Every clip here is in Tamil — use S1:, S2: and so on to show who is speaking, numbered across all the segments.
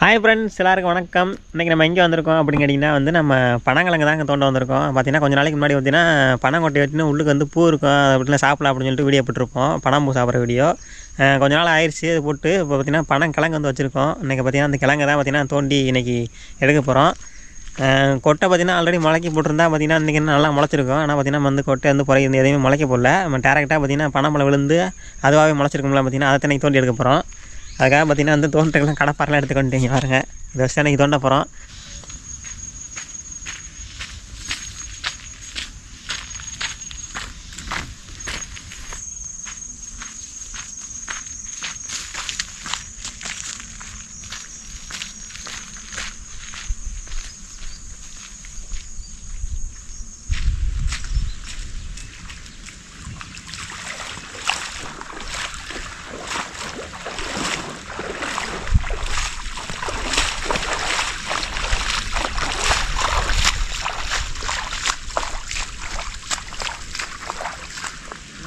S1: ஹாய் ஃப்ரெண்ட்ஸ், எல்லாருக்கும் வணக்கம். இன்றைக்கி நம்ம எங்கே வந்திருக்கோம் அப்படின்னு கேட்டிங்கன்னா நம்ம பனங்கிழங்கு தாங்க தோண்ட வந்திருக்கோம். பார்த்தீங்கன்னா கொஞ்சம் நாளைக்கு முன்னாடி பார்த்தீங்கன்னா பனங்கொட்டை வெட்டினா உள்ளுக்கு பூ இருக்கும், அதை அப்படிலாம் சாப்பிடலாம் அப்படின்னு சொல்லிட்டு வீடியோ போட்டிருப்போம். பனம்பூ சாப்பிட்ற வீடியோ கொஞ்ச நாள் ஆயிடுச்சு. அது போட்டு இப்போ பார்த்தீங்கன்னா பனங்கிழங்கு வச்சுருக்கோம். இன்றைக்கி பார்த்தீங்கன்னா அந்த கிழங்கு தான் பார்த்தீங்கன்னா தோண்டி இன்றைக்கி எடுக்க போகிறோம். கொட்டை பார்த்தீங்கன்னா ஆல்ரெடி முளைக்கி போட்டிருந்தா பார்த்தீங்கன்னா இன்றைக்கி நல்லா முளைச்சிருக்கும். ஆனால் பார்த்தீங்கன்னா கொட்டை குறை எதுவுமே முளைக்க போடல. நம்ம டேரெக்டாக பார்த்தீங்கன்னா பனம்பழம் விழுந்து அதுவாகவே முளைச்சிருக்கும்ல. பார்த்தீங்கன்னா அதை இன்றைக்கி தோண்டி எடுக்க போகிறோம். அதுக்காக பார்த்தீங்கன்னா தோன்றதுக்கெல்லாம் கடப்பாரெலாம் எடுத்துக்கிட்டு இங்கே பாருங்க. இதை வச்சு அன்றைக்கி தோண்ட போகிறோம்.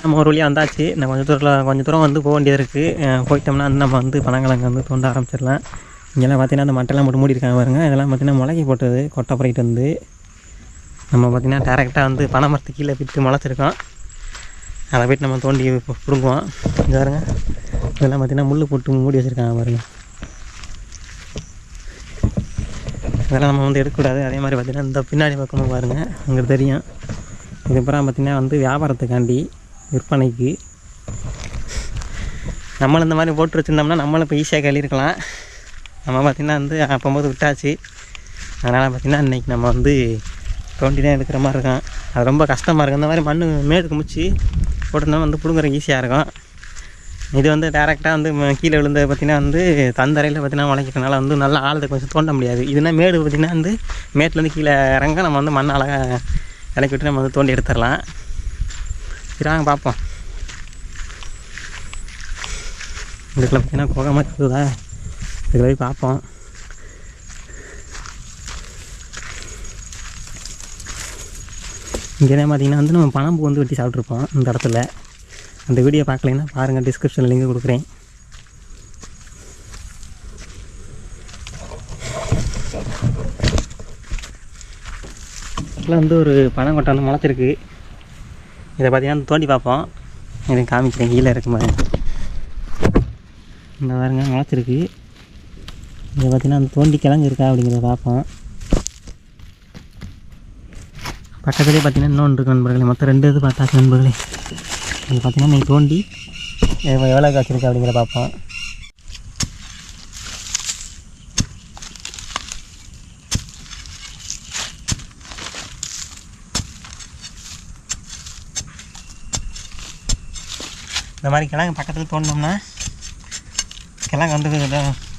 S1: நம்ம ஒரு வழியாக வந்தாச்சு. இன்னும் கொஞ்சம் தூரம் போக வேண்டியது இருக்குது. போயிட்டோம்னா நம்ம பனங்கிழங்கு தோண்ட ஆரம்பிச்சிடலாம். இங்கெல்லாம் பார்த்தீங்கன்னா அந்த மட்டைலாம் போட்டு மூடிருக்காங்க பாருங்க. இதெல்லாம் பார்த்தீங்கன்னா முளைக்கி போட்டது கொட்டை பறிக்கிட்டு நம்ம பார்த்தீங்கன்னா டேரெக்டாக பனை மரத்துக்கு கீழே விட்டு முளைச்சிருக்கோம். அதை போய்ட்டு நம்ம தோண்டி பிடுங்குவோம். இங்கே பாருங்க, இதெல்லாம் பார்த்தீங்கன்னா முள் போட்டு மூடி வச்சுருக்காங்க பாருங்க. இதெல்லாம் நம்ம எடுக்கக்கூடாது. அதே மாதிரி பார்த்தீங்கன்னா இந்த பின்னாடி பக்கமாக பாருங்கள், அங்கே தெரியும். இதுக்கப்புறம் பார்த்தீங்கன்னா வியாபாரத்துக்காண்டி விற்பனைக்கு நம்மளும் இந்த மாதிரி போட்டு வச்சுருந்தோம்னா நம்மளும் இப்போ ஈஸியாக கழியிருக்கலாம். நம்ம பார்த்திங்கன்னா அப்போது விட்டாச்சு. அதனால் பார்த்திங்கன்னா இன்றைக்கி நம்ம தோண்டி தான் எடுக்கிற மாதிரி இருக்கும். அது ரொம்ப கஷ்டமாக இருக்கும். இந்த மாதிரி மண் மேடுக்கு முச்சு போட்டிருந்தோம்னா பிடுங்குறதுக்கு ஈஸியாக இருக்கும். இது டேரெக்டாக கீழே விழுந்தது பார்த்திங்கன்னா தந்தரையில் பார்த்திங்கன்னா முளைக்கிறதுனால நல்லா ஆழத்தை கொஞ்சம் தோண்ட முடியாது. இதுனா மேடு பார்த்திங்கன்னா மேட்லேருந்து கீழே இறங்க நம்ம மண் அழகாக இறக்கி விட்டு நம்ம தோண்டி எடுத்துடலாம். வாங்க பார்ப்போம். இதுக்குள்ள பார்த்தீங்கன்னா குகை மாதிரி இருக்குதா, இதுக்குள்ள போய் பார்ப்போம். இங்கே பார்த்தீங்கன்னா நம்ம பனம்பூ வெட்டி சாப்பிட்ருப்போம் இந்த இடத்துல. அந்த வீடியோ பார்க்கலைன்னா பாருங்கள், டிஸ்கிரிப்ஷனில் லிங்க் கொடுக்குறேன். இதில் ஒரு பனங்கொட்டை முளைச்சிருக்கு. இதை பார்த்தீங்கன்னா தோண்டி பார்ப்போம். இதை காமிக்கிறேன். கீழே இருக்கு மாதிரி இந்த பாருங்க முளைச்சிருக்கு. இதை பார்த்தீங்கன்னா தோண்டி கிழங்கு இருக்கா அப்படிங்கிறத பார்ப்போம். பக்கத்துலேயே பார்த்தீங்கன்னா இன்னொன்று இருக்கு நண்பர்களே. மொத்தம் 2 இது பார்த்தாச்சு நண்பர்களே. அது பார்த்தீங்கன்னா நீங்கள் தோண்டி எவ்வளோ காய்ச்சிருக்கு அப்படிங்கிறத பார்ப்போம். இந்த மாதிரி கிழங்கு பக்கத்தில் தோண்டினோம்னா கிழங்கு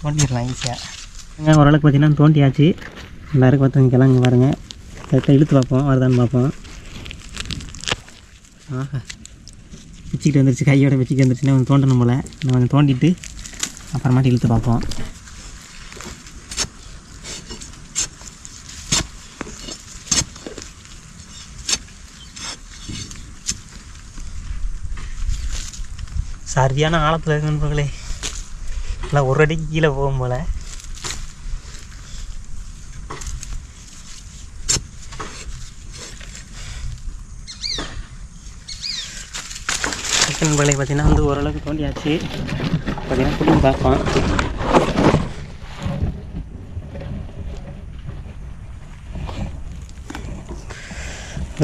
S1: தோண்டிடலாம் ஈஸியாக. ஓரளவுக்கு பார்த்திங்கன்னா தோண்டியாச்சு. எல்லாருக்கும் பார்த்தவங்க கிழங்கு பாருங்கள். கரெக்டாக இழுத்து பார்ப்போம், வருதான்னு பார்ப்போம். ஆஹா, பிச்சுக்கிட்டு வந்துருச்சு. கையோட பிச்சுக்கிட்டு வந்துருச்சுன்னா தோண்டணும் போல். நம்ம கொஞ்சம் தோண்டிட்டு அப்புறமாட்டி இழுத்து பார்ப்போம். சரியான ஆழத்தில் இருக்கு நண்பர்களே. இல்லை ஒரு அடிக்கு கீழே போகும் போல். நண்பர்களே பார்த்தீங்கன்னா ஓரளவுக்கு தோண்டியாச்சு. பார்த்தீங்கன்னா புள்ளி பார்ப்போம்.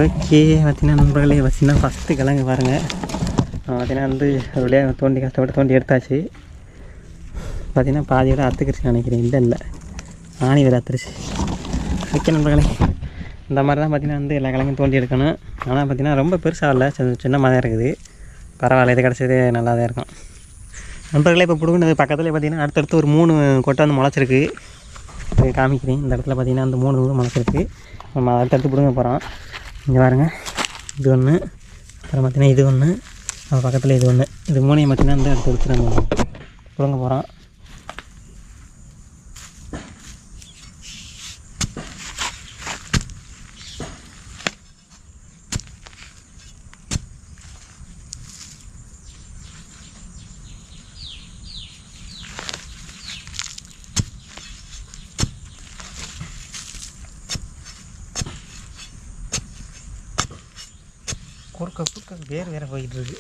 S1: ஓகே பார்த்தீங்கன்னா நண்பர்களே பார்த்தீங்கன்னா ஃபஸ்ட்டு கிழங்கு பாருங்கள். பார்த்தீங்கன்னா ஒரு வழியாக தோண்டி கஷ்டப்பட்டு தோண்டி எடுத்தாச்சு. பார்த்தீங்கன்னா பாதியோட அத்துக்கிருச்சு நினைக்கிறேன். இல்லை ஆணி வேறு அத்துருச்சு. ஓகே நண்பர்களே, இந்த மாதிரி தான் பார்த்தீங்கன்னா எல்லா கிழங்கும் தோண்டி எடுக்கணும். ஆனால் பார்த்தீங்கன்னா ரொம்ப பெருசாக இல்லை, சின்னமாக தான் இருக்குது. பரவாயில்ல, இது கிடச்சது நல்லா தான் இருக்கும் நண்பர்களே. இப்போ பிடுங்கினது பக்கத்துலேயே பார்த்தீங்கன்னா அடுத்தடுத்து ஒரு 3 கொட்டை முளைச்சிருக்கு. இது காமிக்கிறேன். இந்த இடத்துல பார்த்தீங்கன்னா 3 முளைச்சிருக்கு. நம்ம அடுத்தடுத்து பிடுங்க போகிறோம். இங்கே பாருங்கள், இது ஒன்று, அப்புறம் பார்த்தீங்கன்னா இது ஒன்று, அது பக்கத்தில் இது ஒன்று. இது 3ஐயும் பார்த்தீங்கன்னா அடுத்து எடுத்து நம்ம பிடுங்க போகிறோம். குறுக்க வேறு போயிட்டு இருக்கு.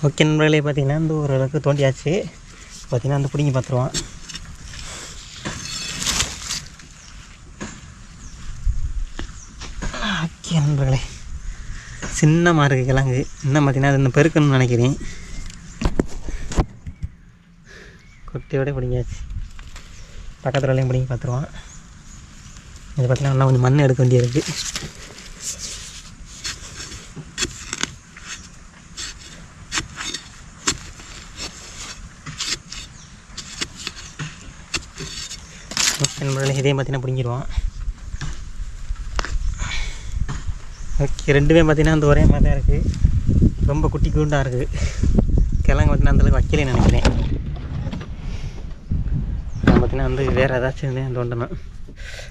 S1: ஓகே நண்பர்களே, பார்த்திங்கன்னா இந்த ஓரளவுக்கு தோண்டியாச்சு. பார்த்திங்கன்னா அந்த பிடிங்கி பார்த்துருவான். ஓகே நண்பர்களே, சின்னமாக இருக்குது கிழங்கு. இன்னும் பார்த்திங்கன்னா அது இன்னும் பெருக்கணும்னு நினைக்கிறேன். குட்டியோட பிடிங்காச்சு. பக்கத்தில் வரையும் பிடிங்கி பார்த்துருவான். இது பார்த்திங்கன்னா இன்னும் கொஞ்சம் மண் எடுக்க வேண்டியது இருக்குது. நண்பர்களே, இதே பார்த்தீங்கன்னா பிடிங்கிடுவான். ஓகே, ரெண்டுமே பார்த்தீங்கன்னா அந்த ஒரே மாதிரி தான் இருக்குது. ரொம்ப குட்டி குண்டாக இருக்குது. கிழங்கு பார்த்தீங்கன்னா அந்தளவுக்கு வைக்கலைன்னு நினைக்கிறேன். நான் பார்த்தீங்கன்னா வந்து வேறு ஏதாச்சும் தோண்டணும்.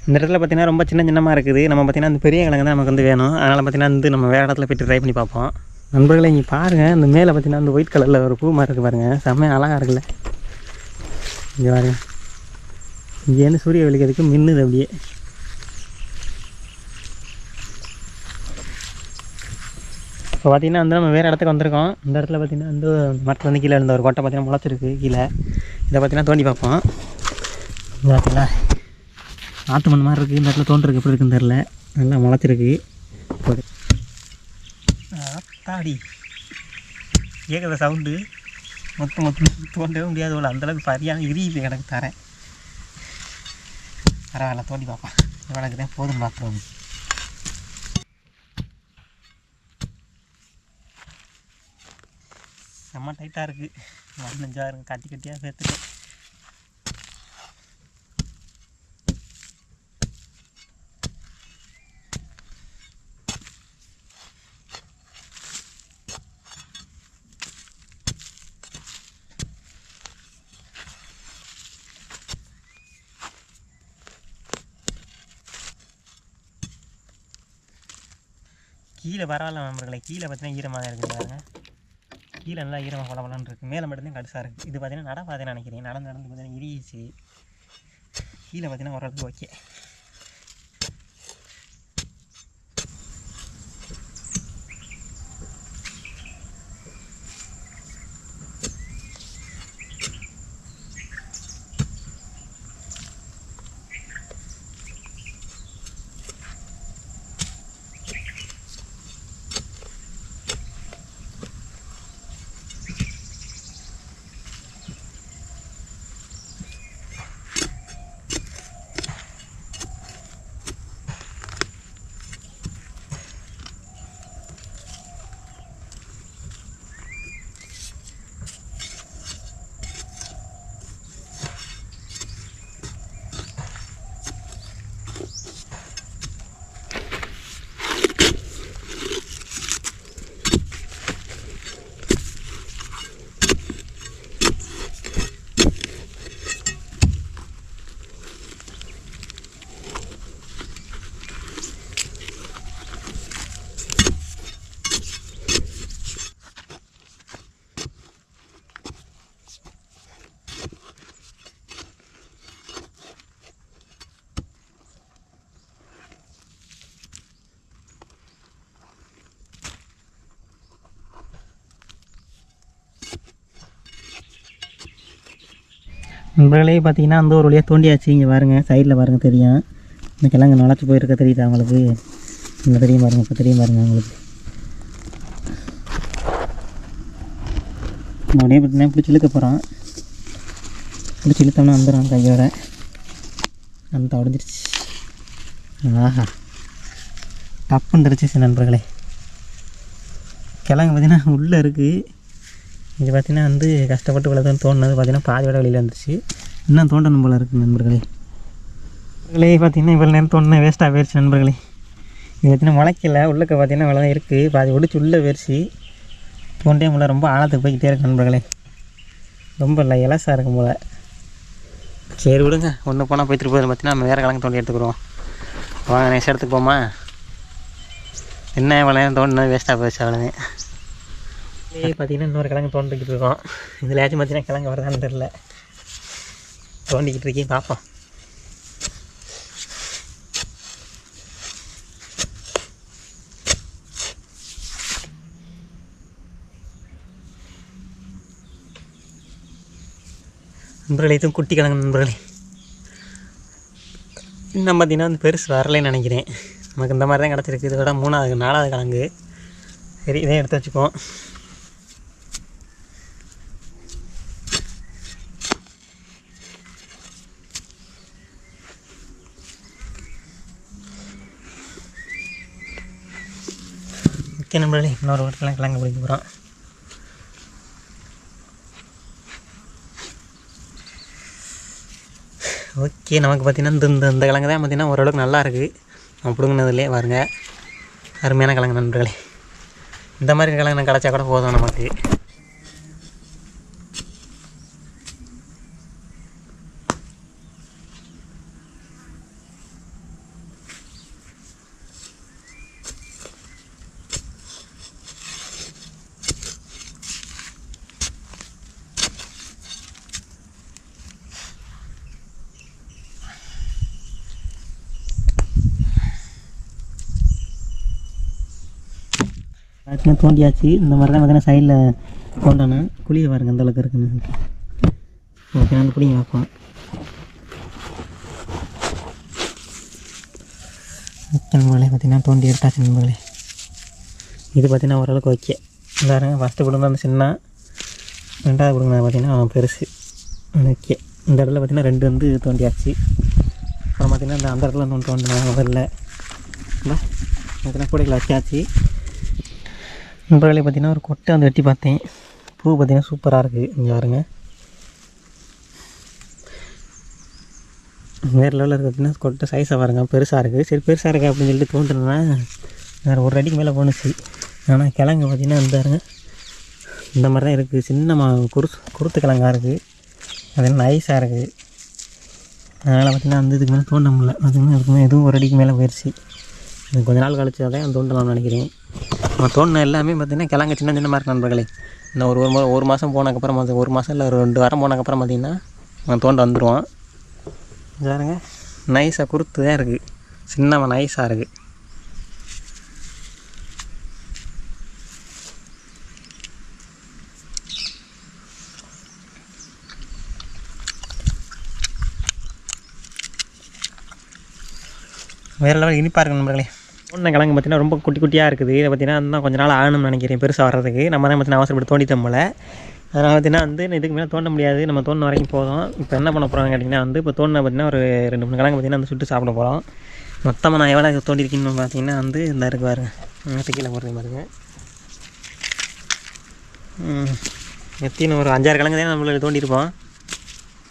S1: இந்த இடத்துல பார்த்தீங்கன்னா ரொம்ப சின்னமாக இருக்குது. நம்ம பார்த்தீங்கன்னா அந்த பெரிய கிழங்கு தான் நமக்கு வந்து வேணும். அதனால் பார்த்தீங்கன்னா வந்து நம்ம வேறு இடத்துல போய்ட்டு ட்ரை பண்ணி பார்ப்போம். நண்பர்களே, இங்கே பாருங்கள், இந்த மேலே பார்த்தீங்கன்னா அந்த ஒயிட் கலரில் ஒரு பூ மாதிரி இருக்குது பாருங்கள். செம்மையாக அழகாக இருக்குல்ல. இங்கே பாருங்கள், இங்கேருந்து சூரிய வெளிக்கிறதுக்கு மின்னுது அப்படியே. இப்போ பார்த்திங்கன்னா வந்து நம்ம வேறு இடத்துக்கு வந்திருக்கோம். இந்த இடத்துல பார்த்திங்கன்னா வந்து மரத்தில் வந்து கீழே இருந்த ஒரு கொட்டை பார்த்திங்கன்னா முளைச்சிருக்கு கீழே. இதை பார்த்திங்கன்னா தோண்டி பார்ப்போம். இந்த இடத்துல ஆற்று மண் மாதிரி இருக்குது. இந்த இடத்துல தோன்றுருக்கு எப்படி இருக்குன்னு தெரில. நல்லா முளைச்சிருக்கு. ஆத்தாடி கேட்குற சவுண்டு மொத்தம் தோண்டவே முடியாது போல். அந்தளவுக்கு சரியான இரியுது எனக்கு தரேன். பரவாயில்ல, தோண்டி பார்ப்போம். இவனுக்கு தான் போதும் பார்த்துருவோம். செம்ம டைட்டாக இருக்குது. நெஞ்சாக இருக்குது. கட்டியாக சேர்த்துட்டு கீழே பரவாயில்ல நண்பர்களே. கீழே பார்த்தீங்கன்னா ஈரமாக தான் இருக்குது பாருங்க. கீழே நல்லா ஈரமாக பலபலன்னு இருக்குது. மேலே மட்டும்தான் கடுசாக இருக்குது. இது பார்த்தீங்கன்னா நடப்பாதைன்னு நினைக்கிறேன். நடந்து பார்த்தீங்கன்னா இரிச்சு. கீழே பார்த்தீங்கன்னா ஓரளவுக்கு ஓகே. நண்பர்களே, பார்த்தீங்கன்னா அந்த ஒரு வழியாக தோண்டியாச்சு. இங்கே பாருங்கள், சைடில் பாருங்கள் தெரியும். இந்த கிழங்கு நுழைச்சி போயிருக்க தெரியுது அவங்களுக்கு. இங்கே தெரியும் பாருங்கள். இப்போ தெரியும் பாருங்கள் அவங்களுக்கு. அப்படியே பார்த்தீங்கன்னா பிடிச்சி இழுக்க போகிறோம். பிடிச்சி இழுத்தோம்னா வந்துடும் கையோட. அந்த உடஞ்சிருச்சு. ஆஹா டப்புன்னு இருந்துச்சு நண்பர்களே. கிழங்கு பார்த்திங்கன்னா உள்ளே இருக்குது. இது பார்த்திங்கன்னா வந்து கஷ்டப்பட்டு இவ்வளோ தோண்டினது பார்த்திங்கன்னா பாதியோட வெளியில் வந்துருச்சு. இன்னும் தோண்டணும் போல் இருக்குது நண்பர்களே. நண்பர்களே பார்த்திங்கன்னா இவ்வளோ நேரம் தோண்டினா வேஸ்ட்டாக போயிடுச்சு நண்பர்களே. இது பார்த்திங்கன்னா முளைக்கல. உள்ளுக்க பார்த்திங்கன்னா இவ்வளோ தான் இருக்குது. பாதி ஒடிச்சு உள்ளே போயிடுச்சு. தோண்டே முள்ள ரொம்ப ஆழத்துக்கு போய்கிட்டே இருக்கு நண்பர்களே. ரொம்ப இல்லை இலசாக இருக்கும் போல். சரி விடுங்க, ஒன்று போனால் போய்த்துட்டு போகுது. பார்த்திங்கன்னா நம்ம வேறு கிழங்கு தோண்டி எடுத்துக்கிறோம். வாங்க நெக்ஸ்ட் இடத்துக்கு போமா. என்ன இவ்வளோ நேரம் தோண்டினா வேஸ்ட்டாக போயிடுச்சு அவ்வளோதான். பார்த்திங்கன்னா இன்னொரு கிழங்கு தோண்டிக்கிட்டு இருக்கோம். இதுலையாச்சும் பார்த்திங்கன்னா கிழங்கு வரதான்னு தெரில. தோண்டிக்கிட்டு இருக்கேன், பார்ப்போம். நண்பர்களே இதுவும் குட்டி கிழங்கு நண்பர்களே. இன்னும் பார்த்திங்கன்னா வந்து பெருசு வரலைன்னு நினைக்கிறேன். நமக்கு இந்த மாதிரி தான் கிடச்சிருக்கு. இதோட 3வது 4வது கிழங்கு. சரி இதே எடுத்து வச்சுக்குவோம். ஓகே நண்பர்களே, இன்னொரு இடத்துல கிழங்கு பிடிக்க போகிறோம். ஓகே நமக்கு பார்த்திங்கன்னா இந்த கிழங்கு தான் பார்த்திங்கன்னா ஓரளவுக்கு நல்லா இருக்குது. நம்ம பிடுங்கினதுலேயே பாருங்க, அருமையான கிழங்கு நண்பர்களே. இந்த மாதிரி கிழங்கு கிடச்சா கூட போதும் நமக்கு. ஆச்சுன்னா தோண்டியாச்சு. இந்த மாதிரி தான் பார்த்தீங்கன்னா சைடில் தோண்டணும். குழியை பாருங்க அந்தளவுக்கு இருக்குன்னு. ஓகே அந்த குழியை வைப்போம். நண்பர்களே பார்த்திங்கன்னா தோண்டி எடுத்தாச்சு நண்பர்களே. இது பார்த்திங்கன்னா ஓரளவுக்கு ஓகே. பாருங்க ஃபஸ்ட்டு கொடுங்க அந்த சின்ன, 2வது கொடுங்க பார்த்திங்கன்னா பெருசு. ஓகே இந்த இடத்துல பார்த்திங்கன்னா 2 வந்து தோண்டியாச்சு. அப்புறம் பார்த்திங்கன்னா அந்த இடத்துல வந்து தோண்டினேன் முதல்ல. பார்த்திங்கன்னா கூடைகளை வச்சாச்சு. நண்பர்களே பார்த்திங்கன்னா ஒரு கொட்டை வந்து வெட்டி பார்த்தேன். பூ பார்த்திங்கன்னா சூப்பராக இருக்குது. இங்கே பாருங்க வேறு லெவலில் இருக்குது. பார்த்திங்கன்னா கொட்டை சைஸாக பாருங்க பெருசாக இருக்குது. சரி பெருசாக இருக்குது அப்படின்னு சொல்லிட்டு தோன்றுனா வேறு 1 அடிக்கு மேலே போணுச்சு. ஆனால் கிழங்கு பார்த்திங்கன்னா இந்த மாதிரி தான் இருக்குது. சின்ன குருத்து கிழங்காக இருக்குது. அது என்ன நைஸாக இருக்குது. அதனால் பார்த்திங்கன்னா அந்த இதுக்கு மேலே தோண்ட முடியல. பார்த்திங்கன்னா அதுக்குமே எதுவும் 1 அடிக்கு மேலே போயிடுச்சு. இது கொஞ்ச நாள் கழிச்சு தான் தோண்டலாம்னு நினைக்கிறேன். நம்ம தோண்டின எல்லாமே பார்த்திங்கன்னா கிழங்கு சின்ன சின்னமாக இருக்குது நண்பர்களே. இன்னும் ஒரு மாதம் போனதுக்கப்புறம் 1 மாதம் இல்லை 2 வாரம் போனதுக்கப்புறம் பார்த்திங்கன்னா நம்ம தோண்ட வந்துடுவோம். பாருங்க நைஸாக குறுத்து தான் இருக்குது. சின்னமாக நைஸாக இருக்குது. வேறு லெவல் இனிப்பாக இருக்குது நண்பர்களே. தோண்டின கிழங்கு பார்த்திங்கன்னா ரொம்ப குட்டி குட்டியாக இருக்குது. இதை பார்த்திங்கன்னா இன்னும் கொஞ்சம் நாள் ஆகணும்னு நினைக்கிறேன் பெருசாக வர்றதுக்கு. நம்ம தான் பார்த்திங்கன்னா அவசரப்பட்டு தோண்டிட்டோம் போல். அதனால் பார்த்திங்கன்னா வந்து இதுக்கு மேலே தோண்ட முடியாது. நம்ம தோண்டின வரைக்கும் போதும். இப்போ என்ன பண்ண போகிறோம் கேட்டிங்கன்னா வந்து இப்போ தோண்டின பார்த்திங்கன்னா ஒரு 2-3 கிழங்கு பார்த்திங்கன்னா வந்து சுட்டு சாப்பிட போகிறோம். மொத்தமாக நான் எவ்வளோ தோண்டிருக்கேன்னு பார்த்திங்கன்னா வந்து இந்த இருக்கு பாருங்க. கீழே போடுறது பாருங்க. எத்தின்னு ஒரு 5-6 கிழங்கு தான் நம்மளுக்கு தோண்டியிருப்போம்.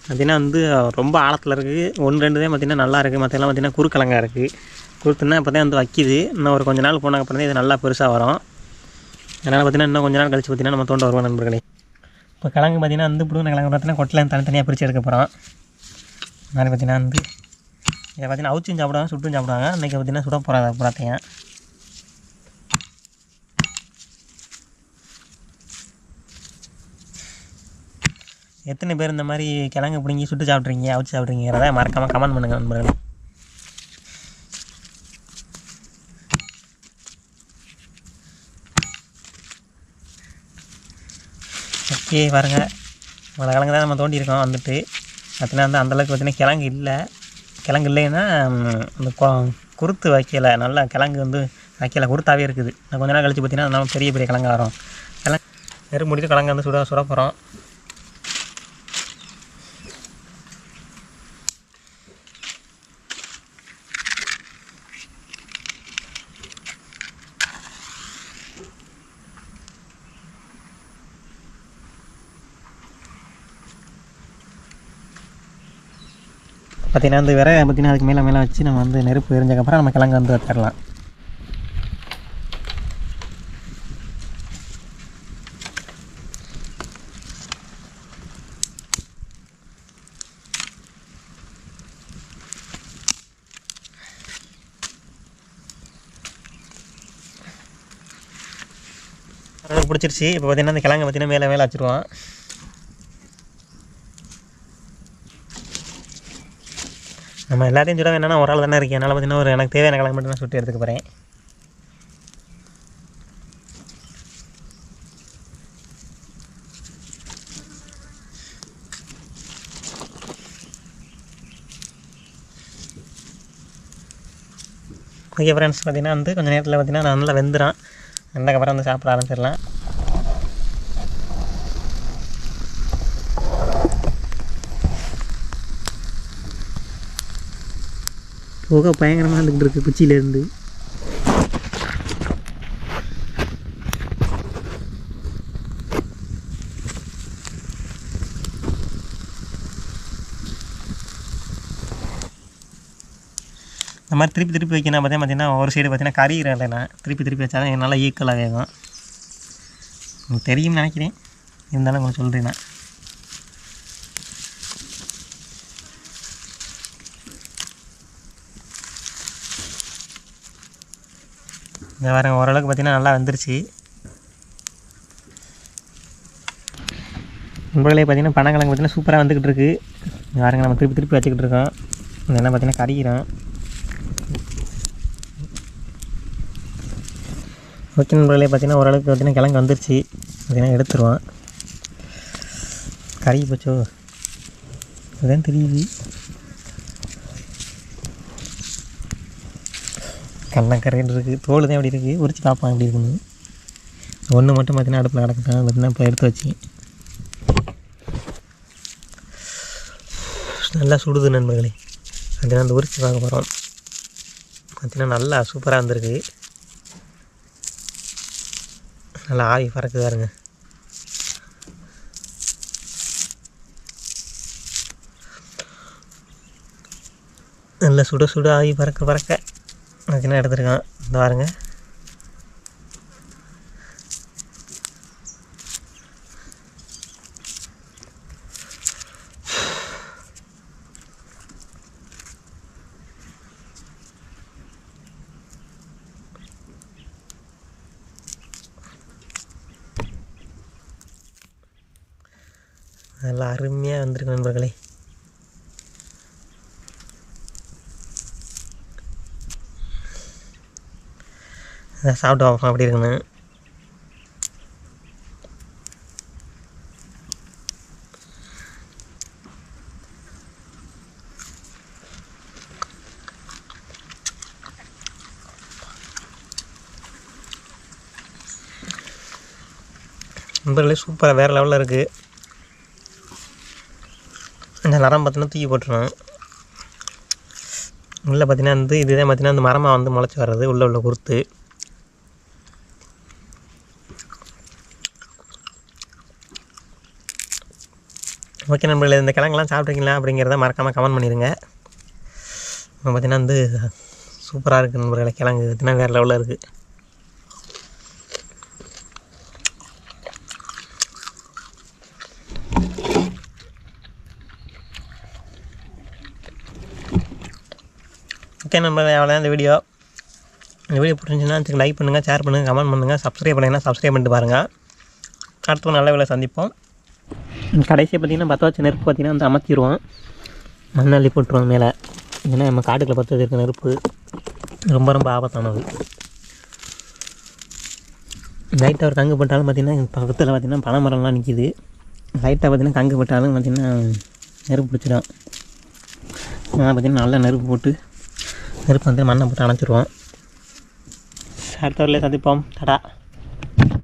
S1: பார்த்திங்கன்னா வந்து ரொம்ப ஆழத்தில் இருக்குது. 1-2 தான் பார்த்திங்கன்னா நல்லா இருக்குது. மற்றெல்லாம் பார்த்திங்கன்னா குறுக்கிழங்காக இருக்குது. குறுத்துனா இப்போ தான் வந்து வைக்கிது. இன்னும் ஒரு கொஞ்சம் நாள் போனதுக்கப்புறம் தான் இது நல்லா பெருசாக வரும். அதனால் பார்த்திங்கன்னா இன்னும் கொஞ்சம் நாள் கழிச்சு பார்த்திங்கன்னா நம்ம தோண்ட வருவோம் நண்பர்களே. இப்போ கிழங்கு பார்த்திங்கன்னா வந்து புடுங்கின கிழங்கு பார்த்திங்கன்னா கொட்டில் தனித்தனியாக பிரித்து எடுக்க போகிறோம். மாதிரி பார்த்திங்கன்னா வந்து இதை பார்த்திங்கன்னா அவுச்சும் சாப்பிடுவாங்க, சுட்டும் சாப்பிடுவாங்க. இன்றைக்கி பார்த்திங்கன்னா சுட போகிறாங்க புறாத்தைங்க. எத்தனை பேர் இந்த மாதிரி கிழங்கு பிடிங்கி சுட்டு சாப்பிட்றீங்க, அவுச்சு சாப்பிட்றீங்கிறத மறக்காமல் கமெண்ட் பண்ணுங்கள் நண்பர்களே. ஓகே பாருங்கள் இவ்வளோ கிழங்கு தான் நம்ம தோண்டியிருக்கோம். வந்துட்டு பார்த்திங்கன்னா வந்து அந்தளவுக்கு பார்த்திங்கன்னா கிழங்கு இல்லைன்னா அந்த குருத்து வைக்கலை. நல்லா கிழங்கு வந்து வைக்கலை, குருத்தாகவே இருக்குது. கொஞ்ச நாள் கழிச்சு பார்த்திங்கன்னா அதனால பெரிய பெரிய கிழங்கு வரும். கிழங்கு முடிட்டு கிழங்கு வந்து சுட போகிறோம். பார்த்திங்கன்னா அந்த விறகு பார்த்திங்கன்னா அதுக்கு மேலே வச்சு நம்ம வந்து நெருப்பு எரிஞ்சக்கப்புறம் நம்ம கிழங்கு வந்து வச்சிடலாம். எனக்கு பிடிச்சிருச்சு. இப்போ பார்த்திங்கன்னா அந்த கிழங்கு பார்த்திங்கன்னா மேலே வச்சுருவோம். நம்ம எல்லாத்தையும் சுட வேணா ஒரு ஆள் தானே இருக்கேன். அதனால் பார்த்திங்கன்னா எனக்கு தேவையான கிழங்கு மட்டும் நான் சுட்டு எடுத்துக்க போகிறேன். ஓகே ஃப்ரெண்ட்ஸ், பார்த்திங்கன்னா வந்து கொஞ்சம் நேரத்தில் பார்த்திங்கன்னா நான் நல்லா வெந்துடும். வெந்தக்கப்புறம் வந்து சாப்பிட ஆரம்பிச்சிடலாம். புகை பயங்கரமாக இருந்துக்கிட்டு இருக்குது குச்சியிலேருந்து. இந்த மாதிரி திருப்பி வைக்கணும். பார்த்திங்கன்னா ஒரு சைடு பார்த்திங்கன்னா கறிகிறேன் இல்லைண்ணா, திருப்பி வச்சா தான் நல்லா ஈக்குவலாக வேகும். உங்களுக்கு தெரியும்னு நினைக்கிறேன், இருந்தாலும் உங்களுக்கு சொல்கிறேண்ணா. இந்த வாரம் ஓரளவுக்கு பார்த்திங்கன்னா நல்லா வந்துருச்சு. உண்மையிலே பார்த்திங்கன்னா பனங்கிழங்கு பார்த்திங்கன்னா சூப்பராக வந்துக்கிட்டு இருக்குது. வாரங்க நம்ம திருப்பி வச்சுக்கிட்டு இருக்கோம். என்ன பார்த்திங்கன்னா கறிகிறோம். ஓகே நண்பர்களே, பார்த்திங்கன்னா ஓரளவுக்கு பார்த்திங்கன்னா கிழங்கு வந்துருச்சு. பார்த்திங்கன்னா எடுத்துருவோம். கறி போச்சோ அதுதான் தெரியுது. கண்ணக்கரைன்னு இருக்குது, தோல் தான் எப்படி இருக்குது, உரிச்சு பார்ப்போம் எப்படி இருக்குன்னு. ஒன்று மட்டும் பார்த்திங்கன்னா அடுப்பில் கிடக்கட்டும். பார்த்திங்கன்னா இப்போ எடுத்து வச்சு நல்லா சுடுது நண்பர்களே. பார்த்திங்கன்னா அந்த உரிச்சு பார்க்க போகிறோம். பார்த்திங்கன்னா நல்லா சூப்பராக இருந்திருக்கு. நல்லா ஆவி பறக்குதாருங்க. நல்லா சுட ஆவி பறக்க அதுக்குன்னா எடுத்துருக்கான். இந்த பாருங்க, நல்லா அருமையாக வந்திருக்கு நண்பர்களே. அதை சாப்பிட்டு பார்ப்போம் அப்படி இருக்குன்னு. நண்பர்களே சூப்பராக வேறு லெவலில் இருக்குது. இந்த நரம் பார்த்தீங்கன்னா தூக்கி போட்டுருவோம். உள்ளே பார்த்தீங்கன்னா வந்து இதுதான் பார்த்தீங்கன்னா அந்த மரமாக வந்து முளைச்சி வர்றது உள்ள குருத்து. ஓகே நண்பர்களே, இந்த கிழங்கெல்லாம் சாப்பிட்ருக்கீங்களா அப்படிங்கிறத மறக்காமல் கமெண்ட் பண்ணிடுங்க. இப்போ பார்த்தீங்கன்னா வந்து சூப்பராக இருக்குது நண்பர்களே. கிழங்கு பார்த்தீங்கன்னா வேறு லெவலில் இருக்குது. ஓகே நண்பர்களே, அவ்வளோதான் இந்த வீடியோ பிடிச்சிருந்துச்சுன்னா லைக் பண்ணுங்கள், ஷேர் பண்ணுங்கள், கமெண்ட் பண்ணுங்கள். சப்ஸ்கிரைப் பண்ணிங்கன்னா சப்ஸ்கிரைப் பண்ணிட்டு பாருங்கள். அடுத்த நல்ல வேலை சந்திப்போம். கடைசியாக பார்த்திங்கன்னா பற்ற வச்ச நெருப்பு பார்த்திங்கன்னா வந்து அமர்த்திடுவோம். மண்ணள்ளி போட்டுருவோம் மேலே. ஏன்னா நம்ம காட்டுக்குள்ளே பற்ற வச்சிருக்க நெருப்பு ரொம்ப ஆபத்தானது. லைட்டாக ஒரு கங்கு போட்டாலும் பார்த்திங்கன்னா பக்கத்தில் பார்த்திங்கன்னா பனை மரம்லாம் நிற்கிது. லைட்டாக பார்த்திங்கன்னா கங்கு போட்டாலும் பார்த்திங்கன்னா நெருப்பு பிடிச்சிடும். பார்த்திங்கன்னா நல்லா நெருப்பு போட்டு நெருப்பு வந்து மண்ணை போட்டு அணைச்சிடுவோம். அடுத்த வரலையே சந்திப்போம். டாடா.